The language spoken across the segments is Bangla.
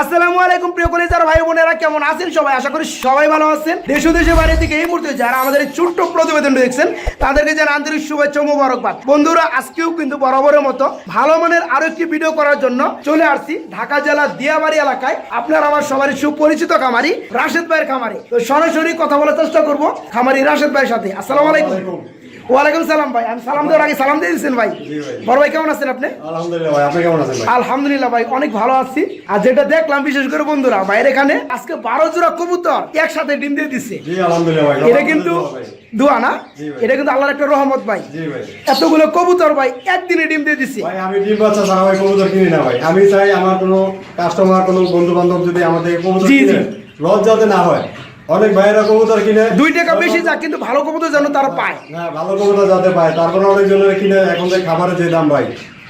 আসসালামু আলাইকুম প্রিয় কলিজার ভাই বোনেরা, কেমন আছেন সবাই? আশা করি সবাই ভালো আছেন। দেশ ও দেশের বাইরে থেকে এই মুহূর্তে যারা আমাদের এই ছোট্ট প্রতিবেদন দেখছেন তাদেরকে জানাই আন্তরিক শুভেচ্ছা ও মোবারকবাদ। বন্ধুরা, আজকেও কিন্তু বরাবরের মতো ভালো মানের আরো একটি ভিডিও করার জন্য চলে আসছি ঢাকা জেলার দিয়াবাড়ি এলাকায়। আপনার আমার সবারই সুপরিচিত খামারি রাশেদ ভাইয়ের খামারে। তো সরাসরি কথা বলার চেষ্টা করব খামারি রাশেদ ভাইয়ের সাথে। আসসালামু আলাইকুম। ওয়ালাইকুম সালাম ভাই। আমি সালাম দেওয়ার আগে সালাম দিয়ে দিচ্ছেন ভাই। বড় ভাই কেমন আছেন আপনি? আলহামদুলিল্লাহ ভাই, আপনি কেমন আছেন ভাই? আলহামদুলিল্লাহ ভাই, অনেক ভালো আছি। আর যেটা দেখলাম বিশেষ করে বন্ধুরা, ভাইয়ের এখানে আজকে 12 জোড়া কবুতর একসাথে ডিম দিয়ে দিচ্ছে। জি আলহামদুলিল্লাহ ভাই। এটা কিন্তু দোয়া না, এটা কিন্তু আল্লাহর একটা রহমত ভাই। জি ভাই। এতগুলো কবুতর ভাই একদিনে ডিম দিয়ে দিচ্ছে। ভাই আমি ডিম বাচ্চা ছাড়া ভাই কবুতর কিনি না ভাই। আমি চাই আমার কোনো কাস্টমার, কোনো বন্ধু বান্ধব যদি আমাদের কবুতর জি, কিনে জি। লস যাতে না হয়। অনেক ভাইয়েরা কবুতর কিনে 2 টাকা বেশি যাক, কিন্তু ভালো কবুতর যেন তারা পায়। হ্যাঁ, ভালো কবুতর যাতে পায়। তারপরে অনেকজনের কিনে এখন যে খাবারের যে দাম ভাই,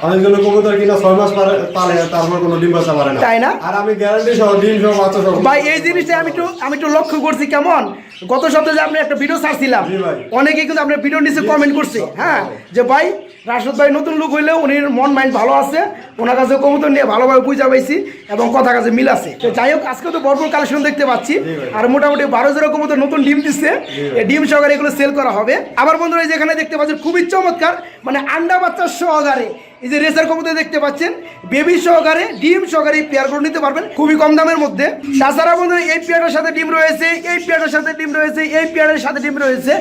অনেকজনের কবুতর কিনা 6 মাস পালে তারপর কোনো ডিম বাচ্চা পারে না। তাই না? আর আমি গ্যারান্টি সহ ডিম সহ বাচ্চা সহ ভাই এই জিনিসটা আমি একটু লক্ষ্য করছি। কেমন গত সপ্তাহে যে আপনি একটা ভিডিও ছাড়ছিলাম, জি ভাই। অনেকেই কিন্তু আপনার ভিডিওর নিচে কমেন্ট করছে, হ্যাঁ, যে ভাই রাশেদ ভাই নতুন লোক হইলেও উনি মন মাইন্ড ভালো আছে, ওনার কাছে কবুতর নিয়ে ভালোভাবে বুঝা পাইছি এবং কথা কাছে মিল আছে। তো যাই হোক, আজকে তো ভরপুর কালেকশন দেখতে পাচ্ছি। আর মোটামুটি 12 জোড়া কবুতর নতুন ডিম দিচ্ছে। এই ডিম সহকারে এগুলো সেল করা হবে। আবার বন্ধুরা যেখানে দেখতে পাচ্ছেন খুবই চমৎকার, মানে আন্ডা বাচ্চা সহকারে এই যে রেসার কবুতর দেখতে পাচ্ছেন, বেবি সহকারে ডিম সহকারে এই পেয়ারগুলো নিতে পারবেন খুবই কম দামের মধ্যে। তাছাড়া বন্ধুরা এই পেয়ারের সাথে ডিম রয়েছে, এই পেয়ারের সাথে ডিম রয়েছে, এই পেয়ারের সাথে ডিম রয়েছে,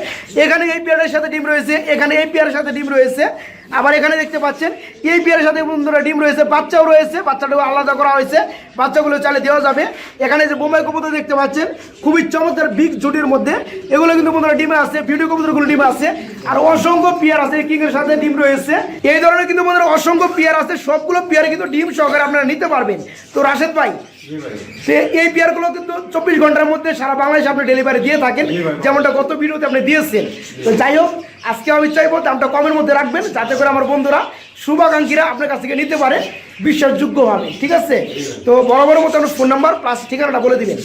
এখানে এই পেয়ারের সাথে ডিম রয়েছে, এখানে এই পেয়ারের সাথে ডিম রয়েছে। আবার এখানে দেখতে পাচ্ছেন এই পেয়ারের সাথে বন্ধুরা ডিম রয়েছে, বাচ্চাও রয়েছে, বাচ্চাটাও আলাদা করা হয়েছে, বাচ্চাগুলো চালে দেওয়া যাবে। এখানে যে বোম্বাই কবুতর দেখতে পাচ্ছেন খুবই চমৎকার বিগ জুটির মধ্যে, এগুলো কিন্তু বন্ধুরা ডিমে আছে, বিউটি কবুতরগুলো ডিমে আছে। আর অসংখ্য পেয়ার আছে, কিংয়ের সাথে ডিম রয়েছে। এই ধরনের কিন্তু বন্ধুরা অসংখ্য পেয়ার আছে, সবগুলো পেয়ারে কিন্তু ডিম সহকারে আপনারা নিতে পারবেন। তো রাশেদ ভাই, সে এই পেয়ারগুলো কিন্তু 24 ঘন্টার মধ্যে সারা বাংলাদেশে আপনি ডেলিভারি দিয়ে থাকেন, যেমনটা গত ভিডিওতে আপনি দিয়েছেন। তো যাই হোক, আজকে আমি চাইবো দামটা কমের মধ্যে রাখবেন, যাতে করে আমার বন্ধুরা শুভাকাঙ্ক্ষীরা আপনার কাছ থেকে নিতে পারে বিশ্বাসযোগ্যভাবে, ঠিক আছে? তো বড় মতো আপনার ফোন নাম্বার প্লাস ঠিকানাটা বলে দিবেন।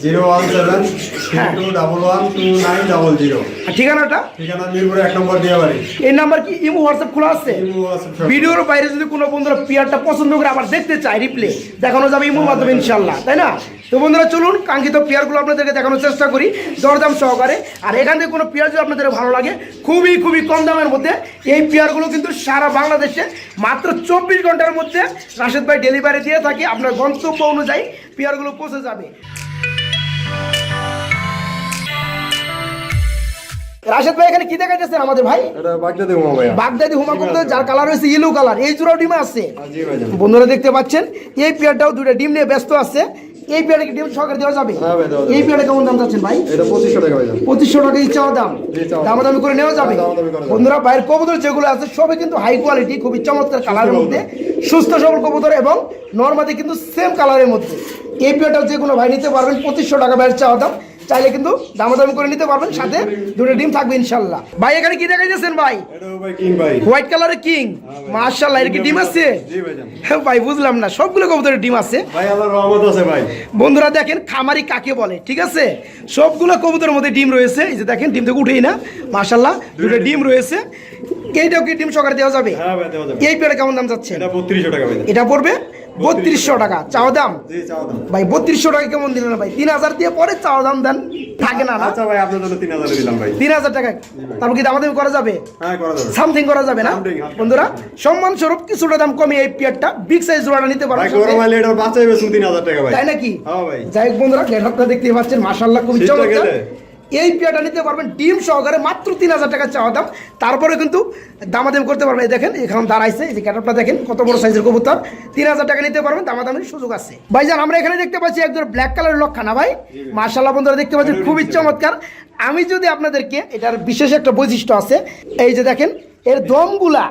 017-2212900। আর ঠিকানাটা? ঠিকানা মিরপুরে 1 নম্বর দিয়াবাড়ি। এই নাম্বার কি ইমো হোয়াটসঅ্যাপ খোলা আছে? ভিডিওর বাইরে যদি কোনো বন্ধুরা পেয়ারটা পছন্দ করে আবার দেখতে চায়, রিপ্লে দেখানো যাবে ইমোর মাধ্যমে ইনশাল্লাহ, তাই না? তো বন্ধুরা চলুন কাঙ্ক্ষিত পেয়ারগুলো আপনাদেরকে দেখানোর চেষ্টা করি দরদাম সহকারে। আর এখান থেকে কোনো পেয়ার যদি আপনাদের ভালো লাগে, খুবই কম দামের মধ্যে এই পেয়ারগুলো কিন্তু সারা বাংলাদেশে মাত্র 24 ঘন্টার মধ্যে রাশেদ ভাই ডেলিভারি দিয়ে থাকে। আপনার গন্তব্য অনুযায়ী পেয়ারগুলো পৌঁছে যাবে। রাশেদ ভাই এখানে কি দেখাইতেছেন আমাদের ভাই? এটা বাগদাদি হুমা ভাই। বাগদাদি হুমা কবুতর, যার কালার হয়েছে ইয়েলো কালার, এই জোড়াও ডিমে আছে। জি ভাই। বন্ধুরা দেখতে পাচ্ছেন এই পেয়ারটাও 2টা ডিম নিয়ে ব্যস্ত আছে। এই পেয়ারে কি ডিম সহকারে দেওয়া যাবে? হ্যাঁ ভাই, দেওয়া যাবে। এই পেয়ারে কেমন দাম চাচ্ছেন ভাই? এটা 2500 টাকা ভাই। 2500 টাকা ইচ্ছা দাম, জি, চাওয়া দাম। দামাদামি করে নেওয়া যাবে। দামাদামি করা যাবে। বন্ধুরা বাইরের কবুতর যেগুলো আছে সবই কিন্তু হাই কোয়ালিটি, খুবই চমৎকার কালারের মধ্যে, সুস্থ সবল কবুতর এবং নরমালি কিন্তু সেম কালারের মধ্যে। এই পেয়ারটাও যে কোনো ভাই নিতে পারবেন 2500 টাকা বাইরের চাওয়া দাম, চাইলে কিন্তু দামাদামি করে নিতে পারবেন, সাথে 2টা ডিম থাকবে ইনশাল্লাহ। ভাই এখানে কি দেখাইতেছেন ভাই? এটা ভাই কিং ভাই। হোয়াইট কালারের কিং, মাশাআল্লাহ। এর কি ডিম আছে? জি ভাই জান। হ্যাঁ ভাই, বুঝলাম না, সবগুলো কবুতরের ডিম আছে। ভাই আল্লাহর রহমত আছে ভাই। বন্ধুরা দেখেন খামারি কাকে বলে, ঠিক আছে? সবগুলো কবুতরের মধ্যে ডিম রয়েছে। এই যে দেখেন ডিম থেকে উঠেই না, মাশাআল্লাহ 2টা ডিম রয়েছে। এইটাও কি ডিম সহকারে দেওয়া যাবে? হ্যাঁ ভাই, দেওয়া যাবে। এই পেয়ারে কেমন দাম যাচ্ছে? এটা 3200 টাকা ভাই। এটা পড়বে 3200 টাকা চাওয়া দাম। জি, চাওয়া দাম। ভাই 3200 টাকা কেমন দিলেন ভাই? 3000 দিয়ে পরে চাওয়া দাম দেন, থাকে না না? আচ্ছা ভাই, আপনার জন্য 3000 দিলাম ভাই। 3000 টাকা, তারপর কি দামাদামি করা যাবে? হ্যাঁ, করা যাবে। সামথিং করা যাবে না? Something, হ্যাঁ। বন্ধুরা সম্মান স্বরূপ কিছুটা দাম কমে এই পেয়ারটা বিগ সাইজ জোড়াটা নিতে ভাই পারবেন। গরম আইলে এটার বাচ্চা হবে 3000 টাকা ভাই। তাই নাকি? হ্যাঁ ভাই। যাই হোক বন্ধুরা, গেটআপটা দেখতে পাচ্ছেন মাশাআল্লাহ খুব শীতটা চমৎকার। গেলে। এই পেয়ারটা নিতে পারবেন ডিম সহকারে মাত্র 3000 টাকা চাওয়া দাম, তারপরে কিন্তু দামাদামি করতে পারবেন। এই দেখেন এখন দাঁড়াইছে, এই যে গেটআপটা দেখেন কত বড় সাইজের কবুতর। 3000 টাকা নিতে পারবেন, দামাদামির সুযোগ আছে। ভাইজান আমরা এখানে দেখতে পাচ্ছি একজন ব্ল্যাক কালারের লক্ষানা ভাই, মাশাআল্লাহ বন্ধুরা দেখতে পাচ্ছেন খুবই চমৎকার। আমি যদি আপনাদেরকে, এটার বিশেষ একটা বৈশিষ্ট্য আছে, এই যে দেখেন এর দমগুলা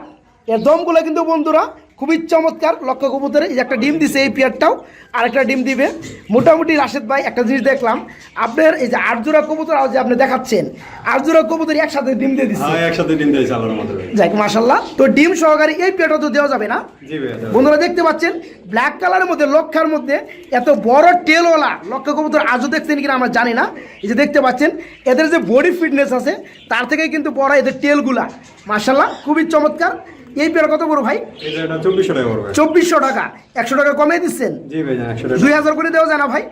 কিন্তু বন্ধুরা খুবই চমৎকার। লক্ষ্য কবুতরে এই যে একটা ডিম দিছে এই পেয়ারটাও, আর একটা ডিম দিবে। মোটামুটি রাশেদ ভাই একটা জিনিস দেখলাম, আপনার এই যে 8 জোড়া কবুতর যে আপনি দেখাচ্ছেন, 8 জোড়া কবুতর একসাথে ডিম দিয়ে দিচ্ছে। হ্যাঁ, একসাথে ডিম দিয়েছে আল্লাহর রহমতে ভাই। যাক মাশাআল্লাহ। তো ডিম সহকারে এই পেয়ারটা তো দেওয়া যাবে না? জি ভাই, দেওয়া যাবে। বন্ধুরা দেখতে পাচ্ছেন ব্ল্যাক কালারের মধ্যে, লক্ষার মধ্যে এত বড় টেলওয়ালা লক্ষ্য কবুতর আজও দেখছেন কিনা আমরা জানি না। এই যে দেখতে পাচ্ছেন এদের যে বডি ফিটনেস আছে তার থেকে কিন্তু বড় এদের টেলগুলা, মাশাআল্লাহ খুবই চমৎকার। এই পেয়ার কত বড় ভাই? এটা 2400 টাকা পড়বে। 2400 টাকা, 100 টাকা কমিয়ে দিচ্ছেন। জি ভাই 100 টাকা। 2000 করে দেওয়া যায় না ভাই?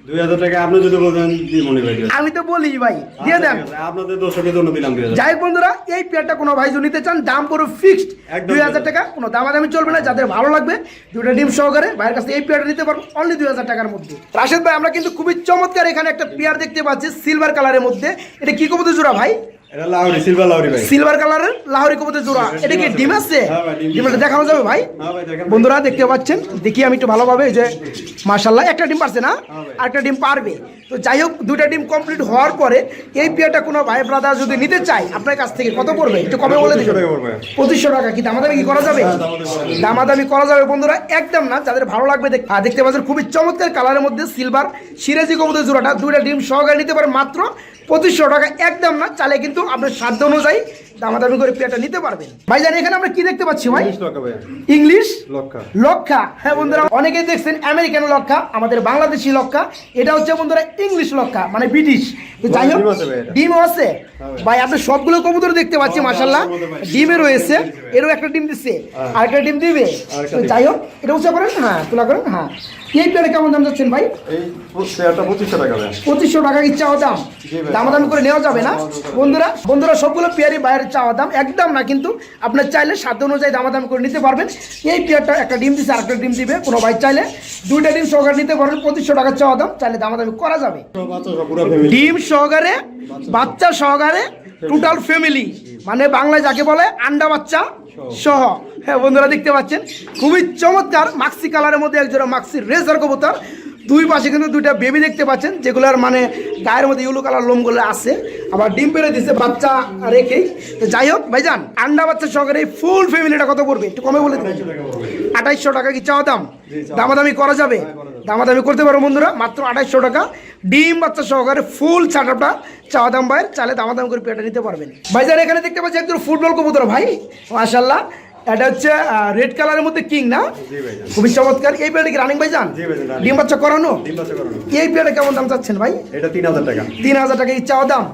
2000 টাকা আপনি যদি বলেন দিমনি ভাই। আমি তো বলি ভাই দিয়ে দেন। আপনাদের দর্শকের জন্য দিলাম 2000। যাই হোক বন্ধুরা, এই পেয়ারটা কোনো ভাই যদি নিতে চান দাম পুরো ফিক্সড 2000 টাকা, কোনো দামাদামি চলবে না। যাদের ভালো লাগবে দুটো ডিম সহকারে ভাইয়ের কাছে এই পেয়ারটা নিতে পারবো অনলি 2000 টাকার মধ্যে। রাশেদ ভাই, আমরা কিন্তু খুবই চমৎকার এখানে একটা পেয়ার দেখতে পাচ্ছি সিলভার কালারের মধ্যে। এটা কি কবুতর জোড়া ভাই? এটা লাহোরি, সিলভার লাহোরি ভাই। সিলভার কালারের লাহোরি কবুতর জোড়া। এটা কি ডিম আছে? হ্যাঁ ভাই, ডিম ডিমটা দেখানো যাবে ভাই? হ্যাঁ ভাই দেখেন। বন্ধুরা দেখতে পাচ্ছেন, দেখি আমি একটু ভালোভাবে। এই যে মাশাআল্লাহ একটা ডিম পারছে না, আরেকটা ডিম পারবে। তো যাই হোক, দুইটা ডিম কমপ্লিট হওয়ার পরে এই পেয়ারটা কোনো ভাই ব্রাদার যদি নিতে চাই আপনার কাছ থেকে কত পড়বে একটু কমে বলে দিন। 2500 টাকা। কি দামাদামি কি করা যাবে? দামাদামি করা যাবে বন্ধুরা, একদম না। যাদের ভালো লাগবে দেখতে পাচ্ছেন খুবই চমৎকার কালারের মধ্যে সিলভার সিরাজি কবুতর জোড়াটা দুইটা ডিম সহকারে নিতে পারেন মাত্র 2500 টাকা, একদম না। চাইলে কিন্তু আপনার সাধ্য অনুযায়ী দামাদামি করে পেয়ারটা নিতে পারবেন। ভাই জানি এখানে আমরা কি দেখতে পাচ্ছি ভাই? ইংলিশ লক্ষা। হ্যাঁ বন্ধুরা, অনেকেই দেখছেন আমেরিকান লক্ষা, আমাদের বাংলাদেশি লক্ষা। এটা হচ্ছে বন্ধুরা ইংলিশ লক্ষা, মানে ব্রিটিশ। তো যাই হোক, ডিমও আছে ভাই। আপনি সবগুলো কবুতর দেখতে পাচ্ছি মাশাআল্লাহ, ডিমে রয়েছে। এরও একটা ডিম দিচ্ছে, আরেকটা ডিম দিবে। তো যাই হোক, এটা উঁচা করেন, হ্যাঁ তোলা করেন। হ্যাঁ, এই পেয়ারে কেমন দাম যাচ্ছেন ভাই? এই পেয়ারটা 2500 টাকা ভাই। 2500 টাকা ইচ্ছা দাম, দামাদামি করে নেওয়া যাবে না বন্ধুরা। সবগুলো পেয়ারই বাইরের চাওয়া দাম, একদম না। কিন্তু আপনার চাইলে সাধ্য অনুযায়ী দামাদামি করে নিতে পারবেন। এই পেয়ারটা একটা ডিম দিচ্ছে, আরেকটা ডিম দিবে। কোনো ভাই চাইলে দুইটা ডিম সহকারে নিতে পারবেন। 2500 টাকা চাওয়া দাম, চাইলে দামাদামি করা যাবে। ডিম সহকারে, বাচ্চা সহকারে, টোটাল ফ্যামিলি, মানে বাংলায় যাকে বলে আন্ডা বাচ্চা সহ। হ্যাঁ বন্ধুরা দেখতে পাচ্ছেন খুবই চমৎকার মাক্সি কালারের মধ্যে একজোড়া মাক্সি রেসার কবুতর। দুই পাশে কিন্তু দুইটা বেবি দেখতে পাচ্ছেন, যেগুলোর মানে গায়ের মধ্যে ইউলো কালার লোমগুলো আছে। আবার ডিম পেড়ে দিচ্ছে বাচ্চা রেখেই। তো যাই হোক ভাইজান, আন্ডা বাচ্চা সহকারে এই ফুল ফ্যামিলিটা কত পড়বে একটু কমে বলে দিন। 2800 টাকা কি চাওয়া দাম? দামাদামি করা যাবে? দামাদামি করতে পারো বন্ধুরা, মাত্র 2800 টাকা ডিম বাচ্চা সহকারে ফুল ছাটাটা চাওয়া দাম ভাইয়ের। চাইলে দামাদামি করে পেটে নিতে পারবেন। ভাইজান এখানে দেখতে পাচ্ছি একজন ফুটবল কবুতর ভাই, মাশাআল্লাহ। এটা হচ্ছে রেড কালারের মধ্যে কিং না, খুবই চমৎকার। এই পেয়ারটা কি রানিং ভাইজান? ডিম বাচ্চা করানো। এই পেয়ারটা কেমন দাম চাচ্ছেন ভাই? এটা 3000 টাকা। 3000 টাকা ইচ্ছা দাম,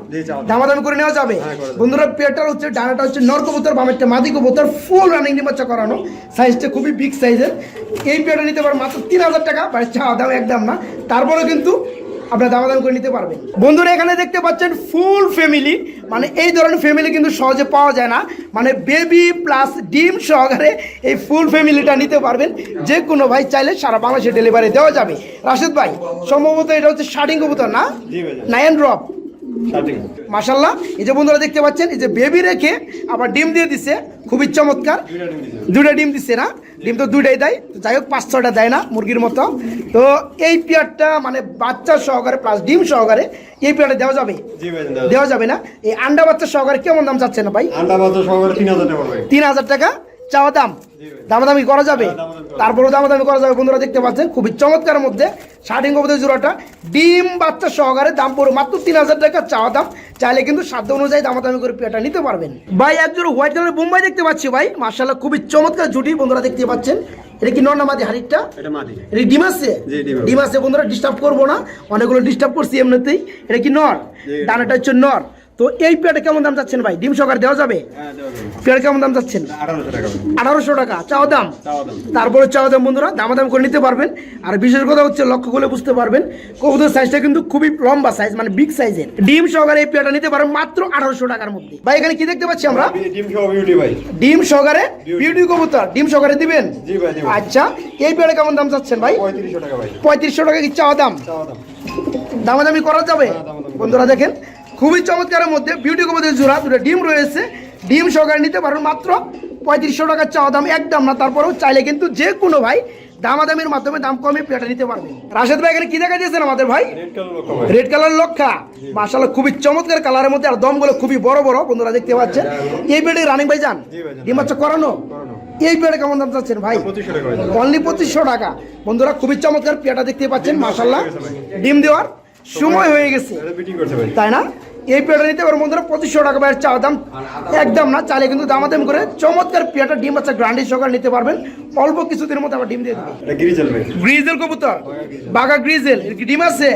দামাদামি করে নেওয়া যাবে বন্ধুরা। পেয়ারটা হচ্ছে, ডানাটা হচ্ছে নর কবুতর, বামেরটা মাদি কবুতর, ফুল রানিং ডিম বাচ্চা করানো, সাইজটা খুবই বিগ সাইজের। এই পেয়ারটা নিতে পারেন মাত্র 3000 টাকা, চাওয়া দাম একদম না। তারপরে কিন্তু আপনার দামাদাম করে নিতে পারবেন। বন্ধুরা এখানে দেখতে পাচ্ছেন ফুল ফ্যামিলি, মানে এই ধরনের ফ্যামিলি কিন্তু সহজে পাওয়া যায় না, মানে বেবি প্লাস ডিম সহকারে এই ফুল ফ্যামিলিটা নিতে পারবেন। যে কোনো ভাই চাইলে সারা বাংলাদেশে ডেলিভারি দেওয়া যাবে। রাশেদ ভাই সম্ভবত এটা হচ্ছে শার্টিং কবুতর না, নাইন ড্রপ মাশাআল্লাহ। এই যে বন্ধুরা দেখতে পাচ্ছেন, এই যে বেবি রেখে আবার ডিম দিয়ে দিচ্ছে, খুবই চমৎকার। দুইটা ডিম দিচ্ছে না, ডিম তো দুইটাই দেয়। যাই হোক 5-6টা দেয় না মুরগির মতো। তো এই পেয়ারটা মানে বাচ্চা সহকারে প্লাস ডিম সহকারে এই পেয়ারটা দেওয়া যাবে? দেওয়া যাবে না। এই আন্ডা বাচ্চা সহকারে কেমন দাম চাচ্ছে না ভাই? আন্ডা বাচ্চা সহকারে 3000 টাকা পড়বে। 3000 টাকা চাওয়া দাম, দামাদামি করা যাবে? তারপরেও দামাদামি করা যাবে। বন্ধুরা দেখতে পাচ্ছেন খুবই চমৎকার মধ্যে শার্টিং কবুতর জোড়াটা ডিম বাচ্চা সহকারে, দাম পড়ে মাত্র 3000 টাকা চাওয়া দাম। চাইলে কিন্তু সাধ্য অনুযায়ী দামাদামি করে পেয়ারটা নিতে পারবেন। ভাই একজোড়া হোয়াইট কালারের বোম্বাই দেখতে পাচ্ছি ভাই, মাশাআল্লাহ খুবই চমৎকার জুটি। বন্ধুরা দেখতে পাচ্ছেন, এটা কি নর না মাদি? হাড়িটা এটা মাদি। এটা ডিম আছে? ডিম আছে বন্ধুরা, ডিস্টার্ব করবো না, অনেকগুলো ডিস্টার্ব করছি এমনিতেই। এটা কি নর? ডানাটা হচ্ছে নর। তো এই পেয়ারটা কেমন দাম চাচ্ছেন ভাই? ডিম সহকারে দেওয়া যাবে? পেয়ার কেমন দাম চাচ্ছেন? 1800 টাকা চাওয়া দাম। তারপরে চাওয়া দাম বন্ধুরা, দামাদাম করে নিতে পারবেন। আর বিশেষ কথা হচ্ছে লক্ষ্য করলে বুঝতে পারবেন কবুতর সাইজটা কিন্তু খুবই লম্বা সাইজ, মানে বিগ সাইজের। ডিম সহকারে এই পেয়ারটা নিতে পারবেন মাত্র 1800 টাকার মধ্যে। ভাই এখানে কি দেখতে পাচ্ছি আমরা? ডিম সহকারে বিউটি কবুতর, ডিম সহকারে দিবেন? আচ্ছা, এই পেয়ারে কেমন দাম চাচ্ছেন ভাই? 3500 টাকা ভাই। 3500 টাকা কি চাওয়া দাম? দামাদামি করা যাবে? বন্ধুরা দেখেন খুবই চমৎকারের মধ্যে বিউটি কবুতর জোড়া, দুটো ডিম রয়েছে, ডিম সহকারে নিতে পারবেন মাত্র 3500 টাকা চাওয়া দাম, একদম না। তারপরেও চাইলে কিন্তু যে কোনো ভাই দামাদামির মাধ্যমে দাম কমে পেয়ারটা নিতে পারবেন। রাশেদ ভাই এখানে কি দেখা দিয়েছেন আমাদের ভাই? রেড কালার লক্ষা, মাশাআল্লাহ খুবই চমৎকার কালারের মধ্যে, আর দমগুলো খুবই বড় বড় বন্ধুরা দেখতে পাচ্ছেন। এই পেয়ারে রানিং ভাই যান, ডিম বাচ্চা করানো। এই পেয়ারে কেমন দাম চাচ্ছেন ভাই? অনলি 2500 টাকা বন্ধুরা। খুবই চমৎকার পেয়ারটা দেখতে পাচ্ছেন, মাশাআল্লাহ ডিম দেওয়ার সময় হয়ে গেছে তাই না? এই পেয়ারটা নিতে পারবেন বন্ধুরা 2500 টাকা ভাইয়ের চাওয়া দাম, একদম না। চাইলে কিন্তু দামাদাম করে চমৎকার পেয়ারটা ডিম বাচ্চা গ্রান্ডি সহকারে নিতে পারবেন। অল্প কিছুদিনের মধ্যে আবার ডিম দিয়ে দেবে। গ্রিজেল কবুতর, বাঘা গ্রিজেল, এর কি ডিম আছে?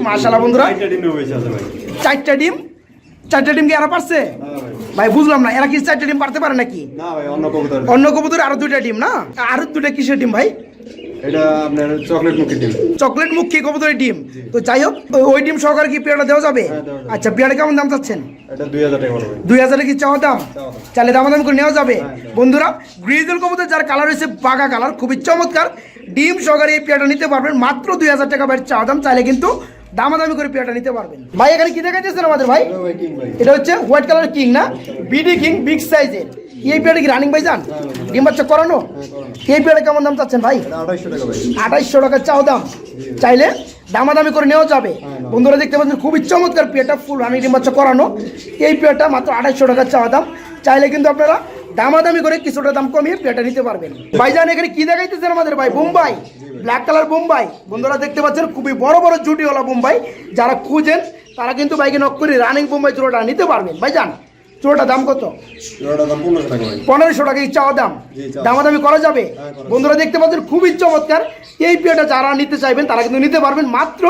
মাশাআল্লাহ বন্ধুরা 4টা ডিম, 4টা ডিম কি আর পারছে? ভাই বুঝলাম না, এরা কি 4টা ডিম পারতে পারে নাকি? না ভাই, অন্য কবুতর। অন্য কবুতর আরো 2টা ডিম না? আরো 2টা কিসের ডিম ভাই? এটা আপনার চকলেট মুখী ডিম। চকলেট মুখী কবুতরের ডিম। তো যাই হোক, ওই ডিম সহকারে কি পেয়ারটা দেওয়া যাবে? হ্যাঁ, দেওয়া যাবে। আচ্ছা, পেয়ারটা কেমন দাম চাচ্ছেন? এটা 2000 টাকা পড়বে। 2000 কি চাওয়া দাম? চাইলে দামাদাম করে নেওয়া যাবে। হ্যাঁ। বন্ধুরা, গ্রিজেল কবুতর যার কালার হয়েছে বাঘা কালার, খুবই চমৎকার ডিম সহকারে এই পেয়ারটা নিতে পারবেন মাত্র 2000 টাকা ভাই চাওয়া দাম। চাইলে কিন্তু দামাদামি করে পেয়ারটা নিতে পারবেন। ভাই এখানে কি দেখাইতেছেন আমাদের ভাই? এটা ভাই কিং ভাই। এটা হচ্ছে হোয়াইট কালার কিং না? বিডি কিং বিগ সাইজের। এই পেয়ারটা কি রানিং ভাই যান? ডিম বাচ্চা করানো? এই পেয়ারটা কেমন দাম চাচ্ছেন ভাই? এটা 2800 টাকা ভাই। 2800 টাকা চাও দাম। চাইলে দামাদামি করে নেওয়া যাবে। বন্ধুরা দেখতে পাচ্ছেন খুবই চমৎকার পেয়ারটা, ফুল রানিং ডিম বাচ্চা করানো। এই পেয়ারটা মাত্র 2800 টাকা চাওয়া দাম। চাইলে কিন্তু আপনারা দামাদামি করে কিছুটা দাম কমিয়ে পেয়ারটা নিতে পারবেন। ভাইজান এখানে কি দেখাইতেছেন আমাদের ভাই? Bombay, black colour Bombay. বন্ধুরা দেখতে পাচ্ছেন খুবই বড় বড় জুটিওয়ালা বোম্বাই। যারা খুঁজেন তারা কিন্তু বাইকে নক করে রানিং বোম্বাই জোড়াটা নিতে পারবেন। ভাইজান জোড়াটা দাম কত? জোড়াটার দাম 1500 টাকা ভাই। 1500 টাকা চাওয়া দাম। জি, চাওয়া। দামাদামি করা যাবে? হ্যাঁ, করা বন্ধুরা দেখতে পাচ্ছেন খুবই চমৎকার এই পেয়ারটা যারা নিতে চাইবেন তারা কিন্তু নিতে পারবেন মাত্র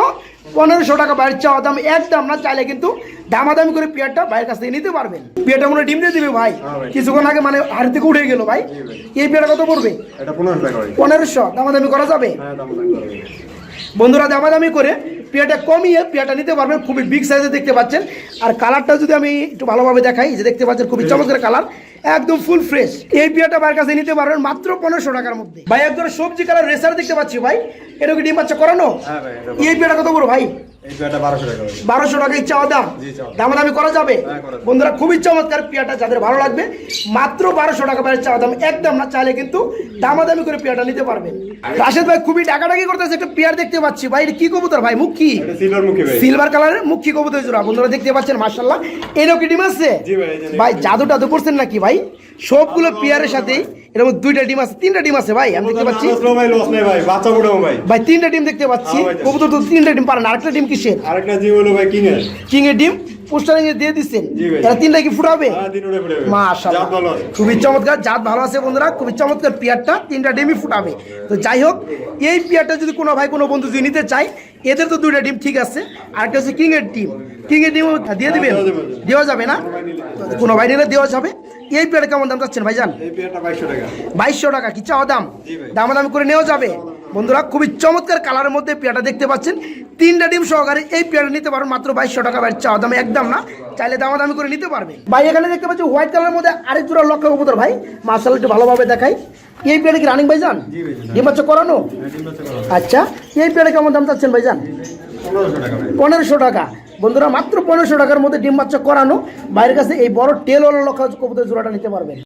1500 টাকা বাইরের চাওয়া দাম, একদম না। চাইলে কিন্তু দামাদামি করে পেয়ারটা বাইরের কাছ থেকে নিতে পারবেন। পেয়ারটা মনে হয় ডিম দিয়ে দিবে ভাই। হ্যাঁ ভাই। কিছুক্ষণ আগে মানে হাড়ি থেকে উঠে গেল ভাই। এই পেয়ারটা কত পড়বে? এটা 1500 টাকা ভাই। 1500 দামাদামি করা যাবে? হ্যাঁ, দাম লাগবে। বন্ধুরা দামাদামি করে পেয়ারটা কমিয়ে পেয়ারটা নিতে পারবেন। খুবই বিগ সাইজে দেখতে পাচ্ছেন। আর কালারটা যদি আমি একটু ভালোভাবে দেখাই, যে দেখতে পাচ্ছেন খুবই চমৎকার কালার, একদম ফুল ফ্রেশ। এই পেয়ারটা বাইরের কাছে নিতে পারবেন মাত্র 1500 টাকার মধ্যে। ভাই একদম সবজি কালার রেসার দেখতে পাচ্ছি ভাই, এটা কি ডিম বাচ্চা করানো? হ্যাঁ ভাই, এটা এই পেয়ারটা কত বড় ভাই? এই পেয়ারটা 1200 টাকা ভাই। 1200 টাকায় চাওয়া দাম। জি, চাওয়া। দামাদামি করা যাবে? হ্যাঁ, করা যাবে। বন্ধুরা খুবই চমৎকার পেয়ারটা, যাদের ভালো লাগবে মাত্র 1200 টাকা বাইরের চাওয়া দাম, একদম না। চাইলে কিন্তু দামাদামি করে পেয়ারটা নিতে পারবেন। রাশেদ ভাই খুবই ডাকাডাকি করতেছে, একটা পেয়ার দেখতে পাচ্ছি ভাই। এটা কি কবুতর ভাই? মুখ কি? এটা সিলভার মুখী ভাই। সিলভার কালারের মুখী কবুতর জোড়া। বন্ধুরা দেখতে পাচ্ছেন মাশাআল্লাহ। এরও কি ডিম আছে? জি ভাই, এই যে ভাই জাদু টাদু করছেন নাকি ভাই? সবগুলো পেয়ারের সাথেই এরকম 2টা ডিম আছে, 3টা ডিম আছে ভাই, আমি দেখতে পাচ্ছি। ভাই লস নেই ভাই, বাচ্চা উঠাও ভাই। ভাই 3টা ডিম দেখতে পাচ্ছি। হ্যাঁ ভাই। কবুতর তো 3টা ডিম পারেন, আরেকটা ডিম কিসের? আরেকটা জি হলো ভাই কিং এর। কিং এর ডিম পোস্টারিং এ দিয়ে দিচ্ছেন। জি ভাই। এরা 3টা কি ফুটাবে? হ্যাঁ, দিন উড়ে পড়ে। মাশাআল্লাহ, জাত ভালো আছে। খুবই চমৎকার, জাত ভালো আছে বন্ধুরা, খুবই চমৎকার পেয়ারটা, 3টা ডিমই ফুটাবে। তো যাই হোক, এই পেয়ারটা যদি কোনো ভাই কোনো বন্ধু যদি নিতে চায়, এদের তো 2টা ডিম ঠিক আছে, আরেকটা হচ্ছে কিং এর ডিম। কিং এর ডিম দিয়ে দিবেন? দেওয়া যাবে না? কোনো ভাই নিলে দেওয়া যাবে। এই পেয়ারটা কেমন দাম চাচ্ছেন ভাইজান? এই পেয়ারটা 2200 টাকা। 2200 টাকা কি চাওয়া দাম? জি ভাই। দামাদামি করে নেওয়া যাবে। বন্ধুরা খুবই চমৎকার কালারের মধ্যে পেয়ারটা দেখতে পাচ্ছেন, 3টা ডিম সহকারে এই পেয়ারটা নিতে পারবেন মাত্র 2200 টাকা বাইরের চাওয়া দাম, একদম না। চাইলে দামাদামি করে নিতে পারবে। ভাই এখানে দেখতে পাচ্ছি হোয়াইট কালারের মধ্যে আরেক জোড়া লক্ষ্য কবুতর ভাই, মাশাআল্লাহ একটু ভালোভাবে দেখাই। এই পেয়ারটা কি রানিং ভাইজান? জি ভাই। ডিম বাচ্চা করানো? হ্যাঁ, ডিম বাচ্চা করা। আচ্ছা, এই পেয়ারটা কেমন দাম চাচ্ছেন ভাইজান? 1500 টাকা ভাই। 1500 টাকা। বন্ধুরা মাত্র 1500 টাকার মধ্যে ডিম বাচ্চা করানো বাইরের কাছে এই বড় টেলওয়ালা লক্ষ্য কবুতর জোড়াটা নিতে পারবেন।